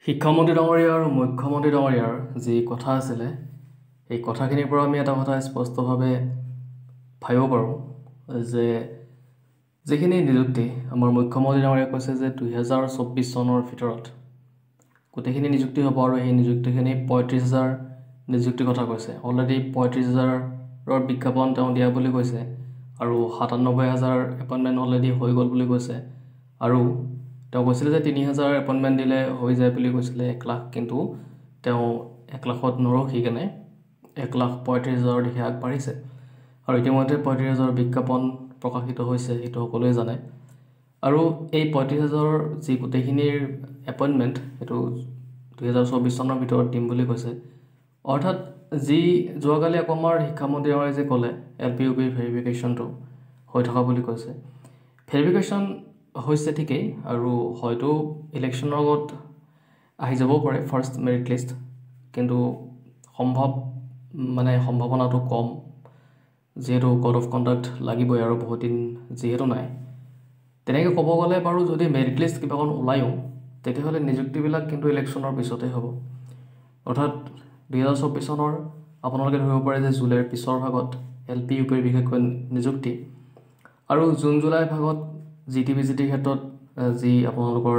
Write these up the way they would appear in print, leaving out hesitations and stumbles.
শিক্ষামন্ত্ৰী ডাঙৰীয়া আৰু মুখ্যমন্ত্ৰী ডাঙৰীয়াৰ যি কথা আছিলে এই কথাখিনিৰ পৰা আমি এটা কথা স্পষ্টভাৱে ভাবিব পাৰোঁ যে যিখিনি নিযুক্তি আমাৰ মুখ্যমন্ত্ৰী ডাঙৰীয়াই কৈছে যে 2024 চনৰ ভিতৰত গোটেইখিনি নিযুক্তি হ'ব আৰু সেই নিযুক্তিখিনি 35,000 নিযুক্তিৰ কথা কৈছে। অলৰেডি 35,000ৰ বিজ্ঞাপন তেওঁ দিয়া বুলি কৈছে আৰু 97,000 এপইণ্টমেণ্ট অলৰেডি হৈ গ'ল বুলি কৈছে আৰু তেওঁ কৈছিলে যে 3,000 এপইণ্টমেণ্ট দিলে হৈ যায় বুলি কৈছিলে 1 লাখ, কিন্তু তেওঁ 1 লাখত নৰখি কেনে 1,35,000 দিশে আগবাঢ়িছে আৰু ইতিমধ্যে 35,000 বিজ্ঞাপন প্ৰকাশিত হৈছে, সেইটো সকলোৱে জানে। আৰু এই 35,000 যি গোটেইখিনিৰ এপইণ্টমেণ্ট সেইটো 2024 চনৰ ভিতৰত দিম বুলি কৈছে। অৰ্থাৎ যি যোৱাকালি আকৌ আমাৰ শিক্ষামন্ত্ৰীয়ে যে ক'লে LPUP ভেৰিফিকেশ্যনটো হৈ থকা বুলি কৈছে, ভেৰিফিকেশ্যন হৈছে ঠিকেই আৰু হয়তো ইলেকশ্যনৰ আগত আহি যাবও পাৰে ফাৰ্ষ্ট মেৰিট লিষ্ট, কিন্তু সম্ভাৱনাটো কম, যিহেতু কোড অফ কণ্ডাক্ট লাগিবই আৰু বহুত দিন যিহেতু নাই। তেনেকৈ ক'ব গ'লে বাৰু যদি মেৰিট লিষ্ট কিবাখন ওলায়ো তেতিয়াহ'লে নিযুক্তিবিলাক কিন্তু ইলেকশ্যনৰ পিছতেই হ'ব। অৰ্থাৎ 2024 চনৰ আপোনালোকে ধৰিব পাৰে যে জুলাইৰ পিছৰ ভাগত LPUPৰ বিশেষকৈ নিযুক্তি আৰু জুন জুলাই ভাগত GTPGTৰ ক্ষেত্ৰত যি আপোনালোকৰ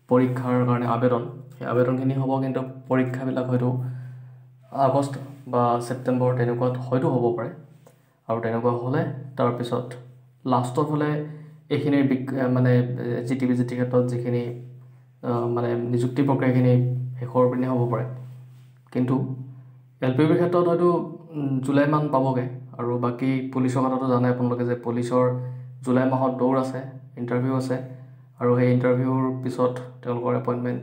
পৰীক্ষাৰ কাৰণে আবেদন, সেই আবেদনখিনি হ'ব, কিন্তু পৰীক্ষাবিলাক হয়তো আগষ্ট বা ছেপ্টেম্বৰ তেনেকুৱাত হয়তো হ'ব পাৰে। আৰু তেনেকুৱা হ'লে তাৰপিছত লাষ্টত হ'লে এইখিনিৰ GTPGTৰ ক্ষেত্ৰত যিখিনি নিযুক্তি প্ৰক্ৰিয়াখিনি শেষৰ পিনে হ'ব পাৰে, কিন্তু LPUPৰ ক্ষেত্ৰত হয়তো জুলাই মান পাবগৈ। আৰু বাকী পুলিচৰ কথাটো জানে আপোনালোকে যে পুলিচৰ জুলাই মাহত দৌৰ আছে, ইণ্টাৰভিউ আছে আৰু সেই ইণ্টাৰভিউৰ পিছত তেওঁলোকৰ এপইণ্টমেণ্ট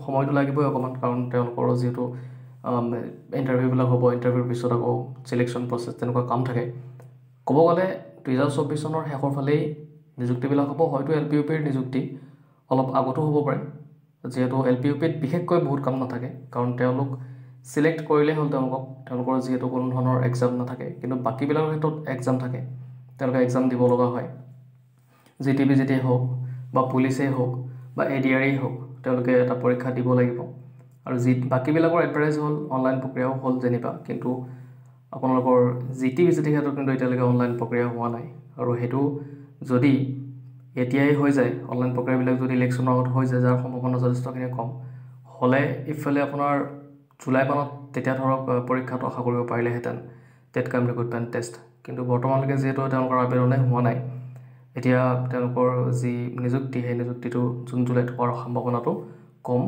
সময়টো লাগিবই অকণমান, কাৰণ তেওঁলোকৰো যিহেতু ইণ্টাৰভিউবিলাক হ'ব, ইণ্টাৰভিউৰ পিছত আকৌ ছিলেকশ্যন প্ৰচেছ তেনেকুৱা কাম থাকে। ক'ব গ'লে 2024 চনৰ শেষৰ ফালেই নিযুক্তিবিলাক হ'ব, হয়তো LPUPৰ নিযুক্তি অলপ আগতো হ'ব পাৰে, যিহেতু LPUPত বিশেষকৈ বহুত কাম নাথাকে, কাৰণ তেওঁলোক ছিলেক্ট কৰিলেই হ'ল তেওঁলোকৰ যিহেতু কোনো ধৰণৰ এক্সাম নাথাকে, কিন্তু বাকীবিলাকৰ ক্ষেত্ৰত এক্সাম থাকে, তেওঁলোকে এক্সাম দিব লগা হয়। GTPGT হওক বা পুলিচেই হওক বা ADRই হওক, তেওঁলোকে এটা পৰীক্ষা দিব লাগিব আৰু বাকীবিলাকৰ এডভাৰটাইজ হ'ল, অনলাইন প্ৰক্ৰিয়াও হ'ল যেনিবা, কিন্তু আপোনালোকৰ GTPGTৰ ক্ষেত্ৰত কিন্তু এতিয়ালৈকে অনলাইন প্ৰক্ৰিয়া হোৱা নাই। আৰু সেইটো যদি এতিয়াই হৈ যায়, অনলাইন প্ৰক্ৰিয়াবিলাক যদি ইলেকশ্যনৰ আগত হৈ যায়, যাৰ সম্ভাৱনা যথেষ্টখিনি কম, হ'লে ইফালে আপোনাৰ জুলাই মানত তেতিয়া ধৰক পৰীক্ষাটো আশা কৰিব পাৰিলেহেঁতেন, টেট কাম ৰিক্ৰুটমেণ্ট টেষ্ট। কিন্তু বৰ্তমানলৈকে যিহেতু তেওঁলোকৰ আবেদনে হোৱা নাই, এতিয়া তেওঁলোকৰ যি নিযুক্তি সেই নিযুক্তিটো জুন জুলাইত হোৱাৰ সম্ভাৱনাটো কম